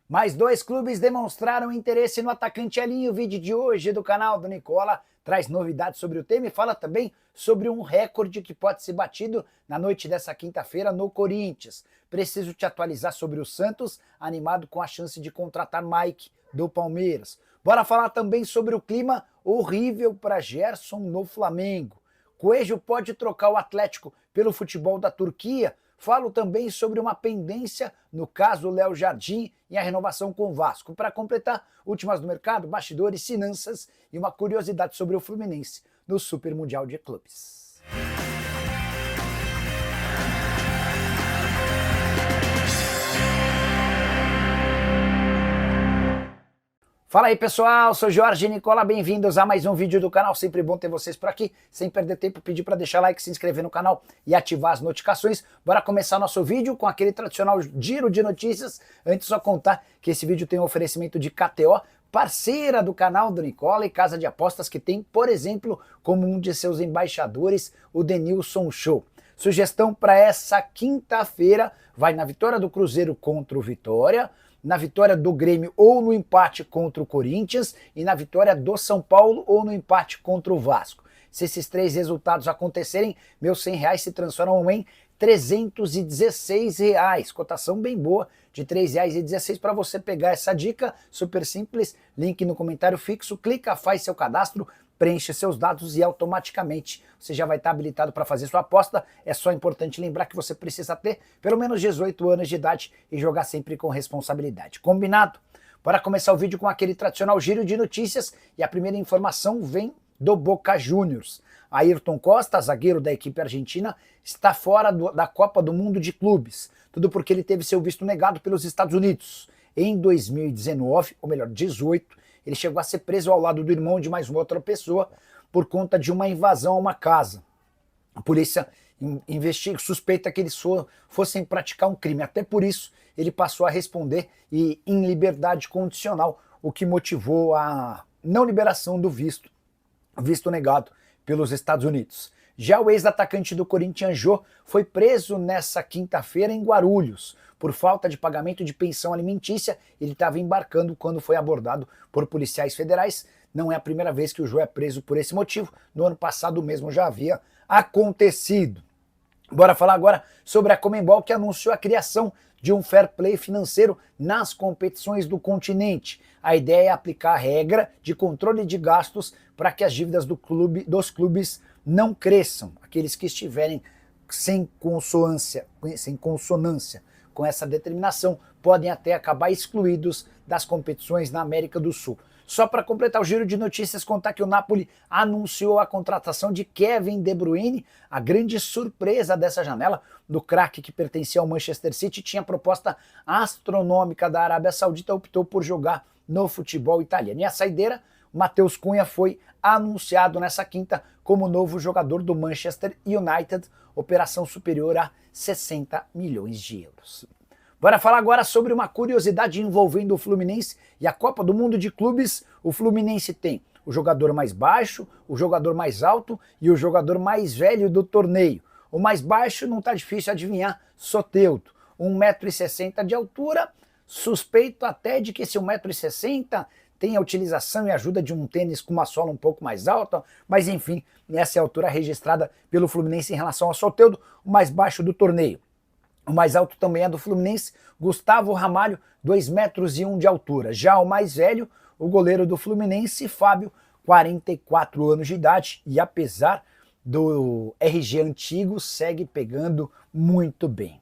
Mais dois clubes demonstraram interesse no atacante Elinho. O vídeo de hoje do canal do Nicola traz novidades sobre o tema e fala também sobre um recorde que pode ser batido na noite dessa quinta-feira no Corinthians. Preciso te atualizar sobre o Santos, animado com a chance de contratar Mike do Palmeiras. Bora falar também sobre o clima horrível para Gerson no Flamengo. Coelho pode trocar o Atlético pelo futebol da Turquia? Falo também sobre uma pendência no caso Léo Jardim e a renovação com o Vasco. Para completar, últimas do mercado, bastidores, finanças e uma curiosidade sobre o Fluminense no Super Mundial de Clubes. Fala aí pessoal, sou Jorge Nicola, bem-vindos a mais um vídeo do canal, sempre bom ter vocês por aqui, sem perder tempo, pedir para deixar like, se inscrever no canal e ativar as notificações. Bora começar nosso vídeo com aquele tradicional giro de notícias. Antes só contar que esse vídeo tem um oferecimento de KTO, parceira do canal do Nicola e casa de apostas que tem, por exemplo, como um de seus embaixadores, o Denilson Show. Sugestão para essa quinta-feira, vai na vitória do Cruzeiro contra o Vitória, na vitória do Grêmio ou no empate contra o Corinthians e na vitória do São Paulo ou no empate contra o Vasco. Se esses três resultados acontecerem, meus R$100 se transformam em R$316. Cotação bem boa de R$3,16 para você pegar essa dica, super simples, link no comentário fixo, clica, faz seu cadastro, preenche seus dados e automaticamente você já vai estar habilitado para fazer sua aposta. É só importante lembrar que você precisa ter pelo menos 18 anos de idade e jogar sempre com responsabilidade. Combinado? Bora começar o vídeo com aquele tradicional giro de notícias e a primeira informação vem do Boca Juniors. Ayrton Costa, zagueiro da equipe argentina, está fora da Copa do Mundo de Clubes. Tudo porque ele teve seu visto negado pelos Estados Unidos. Em 2019, ou melhor, 18, ele chegou a ser preso ao lado do irmão de mais uma outra pessoa por conta de uma invasão a uma casa. A polícia suspeita que eles fossem praticar um crime. Até por isso, ele passou a responder e em liberdade condicional, o que motivou a não liberação do visto negado pelos Estados Unidos. Já o ex-atacante do Corinthians, Jô, foi preso nessa quinta-feira em Guarulhos. Por falta de pagamento de pensão alimentícia, ele estava embarcando quando foi abordado por policiais federais. Não é a primeira vez que o Jô é preso por esse motivo. No ano passado mesmo já havia acontecido. Bora falar agora sobre a Conmebol, que anunciou a criação de um fair play financeiro nas competições do continente. A ideia é aplicar a regra de controle de gastos para que as dívidas dos clubes não cresçam. Aqueles que estiverem sem consonância com essa determinação podem até acabar excluídos das competições na América do Sul. Só para completar o giro de notícias, contar que o Napoli anunciou a contratação de Kevin De Bruyne. A grande surpresa dessa janela do craque que pertencia ao Manchester City tinha proposta astronômica da Arábia Saudita, optou por jogar no futebol italiano. E a saideira, Matheus Cunha, foi anunciado nessa quinta como novo jogador do Manchester United, operação superior a 60 milhões de euros. Bora falar agora sobre uma curiosidade envolvendo o Fluminense e a Copa do Mundo de Clubes. O Fluminense tem o jogador mais baixo, o jogador mais alto e o jogador mais velho do torneio. O mais baixo não está difícil adivinhar, Soteldo, 1,60 m de altura, suspeito até de que esse 1,60 m tem a utilização e ajuda de um tênis com uma sola um pouco mais alta, mas enfim, essa é a altura registrada pelo Fluminense em relação ao Soteldo, o mais baixo do torneio. O mais alto também é do Fluminense, Gustavo Ramalho, 2,1 m de altura. Já o mais velho, o goleiro do Fluminense, Fábio, 44 anos de idade, e apesar do RG antigo, segue pegando muito bem.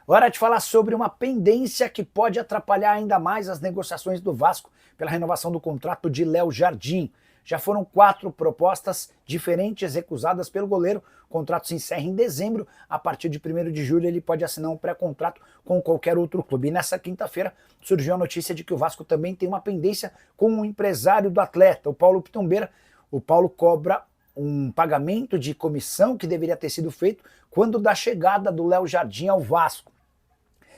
Hora de falar sobre uma pendência que pode atrapalhar ainda mais as negociações do Vasco pela renovação do contrato de Léo Jardim. Já foram 4 propostas diferentes recusadas pelo goleiro. O contrato se encerra em dezembro. A partir de 1º de julho ele pode assinar um pré-contrato com qualquer outro clube. E nessa quinta-feira surgiu a notícia de que o Vasco também tem uma pendência com o empresário do atleta, o Paulo Pitombeira. O Paulo cobra um pagamento de comissão que deveria ter sido feito quando da chegada do Léo Jardim ao Vasco.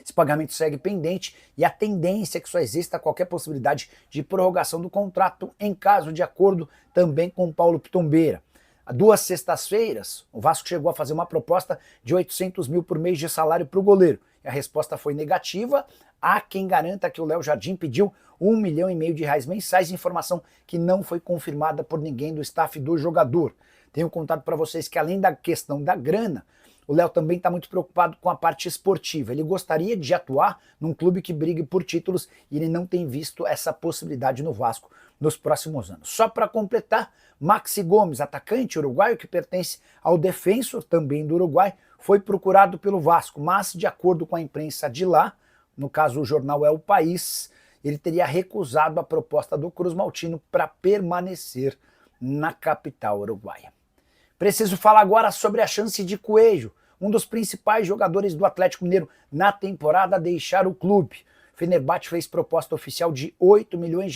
Esse pagamento segue pendente e a tendência é que só exista qualquer possibilidade de prorrogação do contrato em caso de acordo também com o Paulo Pitombeira. Há 2 sextas-feiras, o Vasco chegou a fazer uma proposta de 800 mil por mês de salário para o goleiro. E a resposta foi negativa. Há quem garanta que o Léo Jardim pediu R$1,5 milhão de reais mensais, informação que não foi confirmada por ninguém do staff do jogador. Tenho contado para vocês que além da questão da grana, o Léo também está muito preocupado com a parte esportiva. Ele gostaria de atuar num clube que brigue por títulos e ele não tem visto essa possibilidade no Vasco nos próximos anos. Só para completar, Maxi Gomes, atacante uruguaio que pertence ao Defensor, também do Uruguai, foi procurado pelo Vasco, mas de acordo com a imprensa de lá, no caso o jornal É o País, ele teria recusado a proposta do Cruz Maltino para permanecer na capital uruguaia. Preciso falar agora sobre a chance de Coelho, um dos principais jogadores do Atlético Mineiro na temporada, a deixar o clube. Fenerbahçe fez proposta oficial de $8 milhões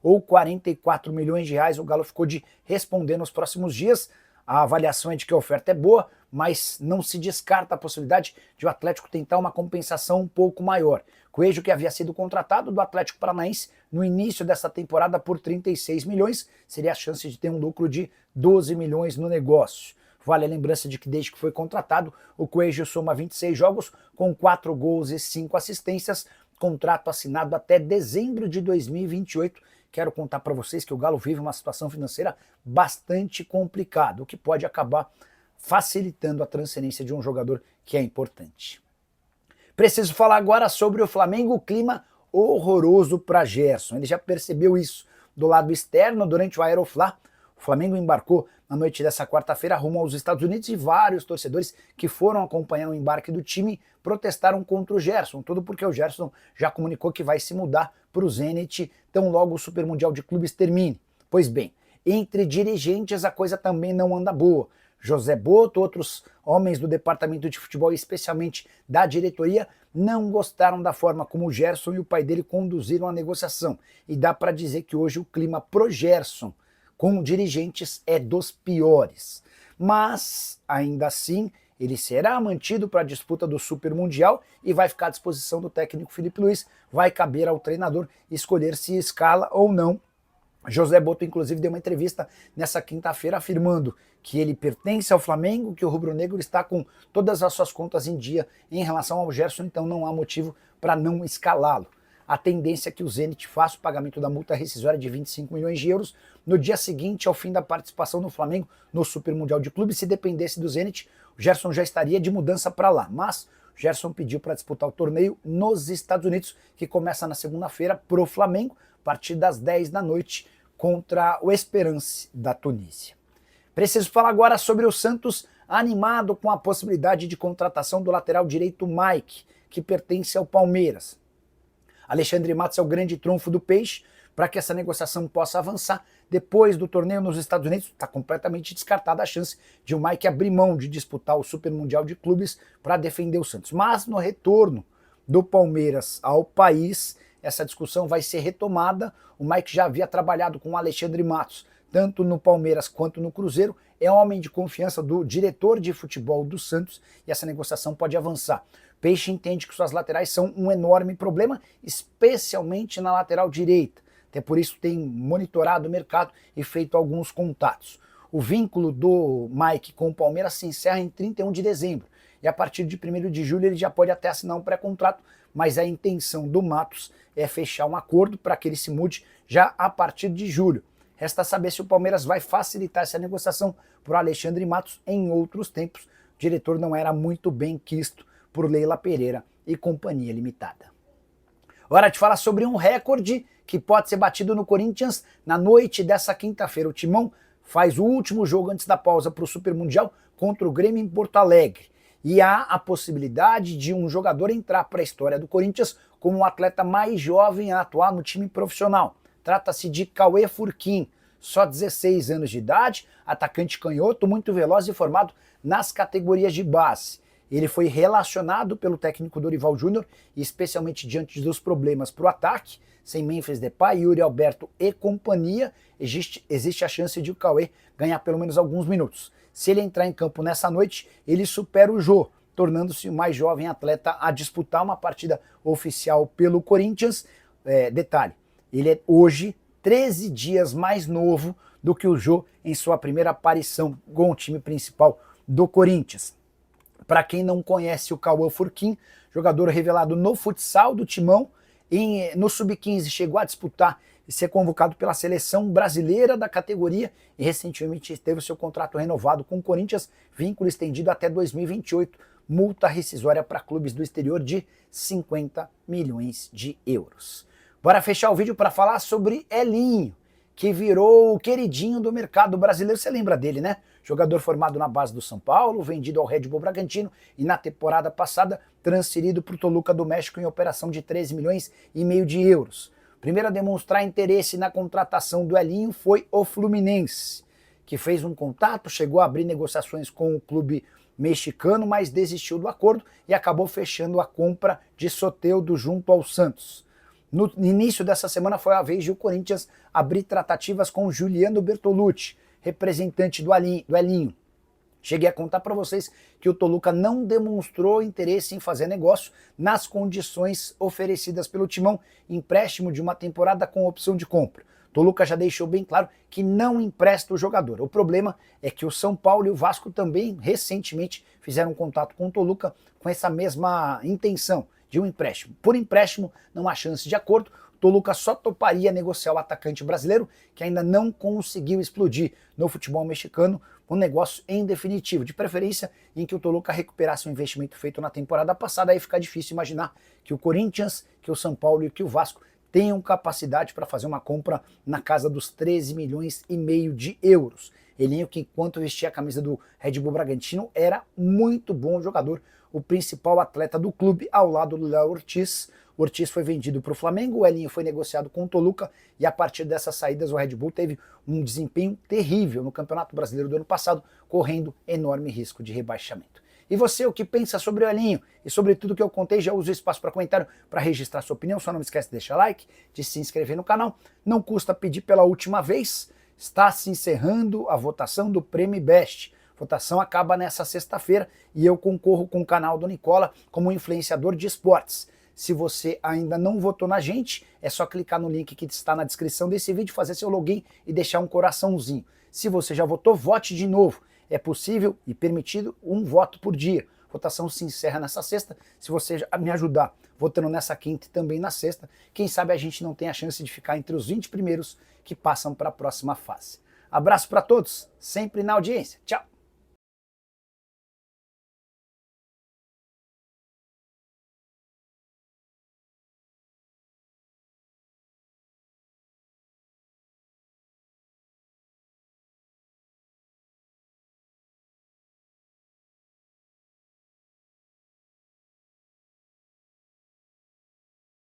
ou 44 milhões de reais. O Galo ficou de responder nos próximos dias. A avaliação é de que a oferta é boa, mas não se descarta a possibilidade de o Atlético tentar uma compensação um pouco maior. Coelho, que havia sido contratado do Atlético Paranaense no início dessa temporada por 36 milhões, seria a chance de ter um lucro de 12 milhões no negócio. Vale a lembrança de que desde que foi contratado, o Coelho soma 26 jogos com 4 gols e 5 assistências, contrato assinado até dezembro de 2028. Quero contar para vocês que o Galo vive uma situação financeira bastante complicada, o que pode acabar facilitando a transferência de um jogador que é importante. Preciso falar agora sobre o Flamengo, o clima horroroso para Gerson. Ele já percebeu isso do lado externo durante o Aeroflá. O Flamengo embarcou na noite dessa quarta-feira rumo aos Estados Unidos e vários torcedores que foram acompanhar o embarque do time protestaram contra o Gerson, tudo porque o Gerson já comunicou que vai se mudar para o Zenit tão logo o Super Mundial de Clubes termine. Pois bem, entre dirigentes a coisa também não anda boa. José Boto, outros homens do departamento de futebol, especialmente da diretoria, não gostaram da forma como o Gerson e o pai dele conduziram a negociação. E dá para dizer que hoje o clima pro Gerson com dirigentes é dos piores. Mas, ainda assim, ele será mantido para a disputa do Super Mundial e vai ficar à disposição do técnico Felipe Luiz. Vai caber ao treinador escolher se escala ou não. José Boto, inclusive, deu uma entrevista nessa quinta-feira afirmando que ele pertence ao Flamengo, que o rubro-negro está com todas as suas contas em dia em relação ao Gerson, então não há motivo para não escalá-lo. A tendência é que o Zenit faça o pagamento da multa rescisória de 25 milhões de euros no dia seguinte ao fim da participação do Flamengo no Super Mundial de Clubes. Se dependesse do Zenit, o Gerson já estaria de mudança para lá, mas o Gerson pediu para disputar o torneio nos Estados Unidos, que começa na segunda-feira para o Flamengo, a partir das 10 da noite, contra o Esperance da Tunísia. Preciso falar agora sobre o Santos, animado com a possibilidade de contratação do lateral direito Mike, que pertence ao Palmeiras. Alexandre Matos é o grande trunfo do Peixe para que essa negociação possa avançar. Depois do torneio nos Estados Unidos, está completamente descartada a chance de o Mike abrir mão de disputar o Super Mundial de Clubes para defender o Santos. Mas no retorno do Palmeiras ao país, essa discussão vai ser retomada. O Mike já havia trabalhado com o Alexandre Matos, tanto no Palmeiras quanto no Cruzeiro, é homem de confiança do diretor de futebol do Santos e essa negociação pode avançar. Peixe entende que suas laterais são um enorme problema, especialmente na lateral direita. Até por isso tem monitorado o mercado e feito alguns contatos. O vínculo do Mike com o Palmeiras se encerra em 31 de dezembro. E a partir de 1º de julho ele já pode até assinar um pré-contrato, mas a intenção do Matos é fechar um acordo para que ele se mude já a partir de julho. Resta saber se o Palmeiras vai facilitar essa negociação para o Alexandre Matos. Em outros tempos, o diretor não era muito bem quisto por Leila Pereira e Companhia Limitada. Hora de falar sobre um recorde que pode ser batido no Corinthians na noite dessa quinta-feira. O Timão faz o último jogo antes da pausa para o Super Mundial contra o Grêmio em Porto Alegre. E há a possibilidade de um jogador entrar para a história do Corinthians como o atleta mais jovem a atuar no time profissional. Trata-se de Cauê Furquim, só 16 anos de idade, atacante canhoto, muito veloz e formado nas categorias de base. Ele foi relacionado pelo técnico Dorival Júnior, especialmente diante dos problemas para o ataque, sem Memphis Depay, Yuri Alberto e companhia, existe a chance de o Cauê ganhar pelo menos alguns minutos. Se ele entrar em campo nessa noite, ele supera o Jô, tornando-se o mais jovem atleta a disputar uma partida oficial pelo Corinthians. Detalhe, ele é hoje 13 dias mais novo do que o Jô em sua primeira aparição com o time principal do Corinthians. Para quem não conhece o Cauã Furquim, jogador revelado no futsal do Timão, no Sub-15 chegou a disputar e ser convocado pela seleção brasileira da categoria e recentemente teve o seu contrato renovado com o Corinthians, vínculo estendido até 2028, multa rescisória para clubes do exterior de 50 milhões de euros. Bora fechar o vídeo para falar sobre Elinho, que virou o queridinho do mercado brasileiro. Você lembra dele, né? Jogador formado na base do São Paulo, vendido ao Red Bull Bragantino e na temporada passada transferido para o Toluca do México em operação de 13 milhões e meio de euros. Primeiro a demonstrar interesse na contratação do Elinho foi o Fluminense, que fez um contato, chegou a abrir negociações com o clube mexicano, mas desistiu do acordo e acabou fechando a compra de Soteldo junto ao Santos. No início dessa semana foi a vez de o Corinthians abrir tratativas com Juliano Bertolucci, representante do Elinho. Cheguei a contar para vocês que o Toluca não demonstrou interesse em fazer negócio nas condições oferecidas pelo Timão, empréstimo de uma temporada com opção de compra. Toluca já deixou bem claro que não empresta o jogador. O problema é que o São Paulo e o Vasco também recentemente fizeram contato com o Toluca com essa mesma intenção de um empréstimo. Por empréstimo, não há chance de acordo. O Toluca só toparia negociar o atacante brasileiro, que ainda não conseguiu explodir no futebol mexicano, um negócio em definitivo, de preferência em que o Toluca recuperasse o investimento feito na temporada passada. Aí fica difícil imaginar que o Corinthians, que o São Paulo e que o Vasco tenham capacidade para fazer uma compra na casa dos 13 milhões e meio de euros. Elinho, que enquanto vestia a camisa do Red Bull Bragantino, era muito bom jogador, o principal atleta do clube ao lado do Léo Ortiz. O Ortiz foi vendido para o Flamengo, o Elinho foi negociado com o Toluca e a partir dessas saídas o Red Bull teve um desempenho terrível no Campeonato Brasileiro do ano passado, correndo enorme risco de rebaixamento. E você, o que pensa sobre o Elinho e sobre tudo que eu contei? Já usa o espaço para comentário para registrar sua opinião, só não esquece de deixar like, de se inscrever no canal. Não custa pedir pela última vez, está se encerrando a votação do Prêmio Best. A votação acaba nessa sexta-feira e eu concorro com o canal do Nicola como influenciador de esportes. Se você ainda não votou na gente, é só clicar no link que está na descrição desse vídeo, fazer seu login e deixar um coraçãozinho. Se você já votou, vote de novo. É possível e permitido um voto por dia. A votação se encerra nessa sexta. Se você me ajudar votando nessa quinta e também na sexta, quem sabe a gente não tem a chance de ficar entre os 20 primeiros que passam para a próxima fase. Abraço para todos, sempre na audiência. Tchau!